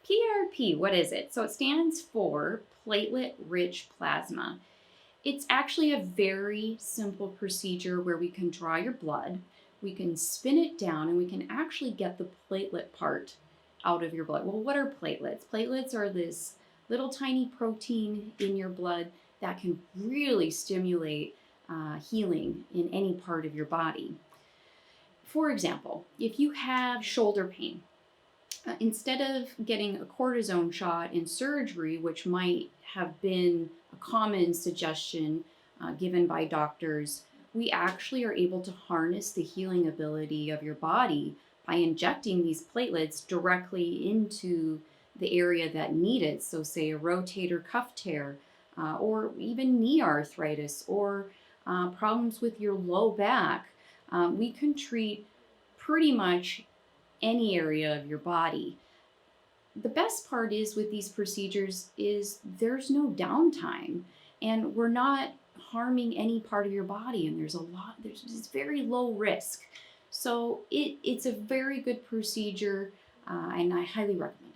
PRP, what is it? So it stands for platelet-rich plasma. It's actually a very simple procedure where we can draw your blood, we can spin it down, and we can actually get the platelet part out of your blood. Well, what are platelets? Platelets are this little tiny protein in your blood that can really stimulate healing in any part of your body. For example, if you have shoulder pain, instead of getting a cortisone shot in surgery, which might have been a common suggestion given by doctors, we actually are able to harness the healing ability of your body by injecting these platelets directly into the area that need it. So say a rotator cuff tear, or even knee arthritis, or problems with your low back. We can treat pretty much any area of your body. The best part is with these procedures is there's no downtime, and we're not harming any part of your body, and there's just very low risk. So it's a very good procedure, and I highly recommend it.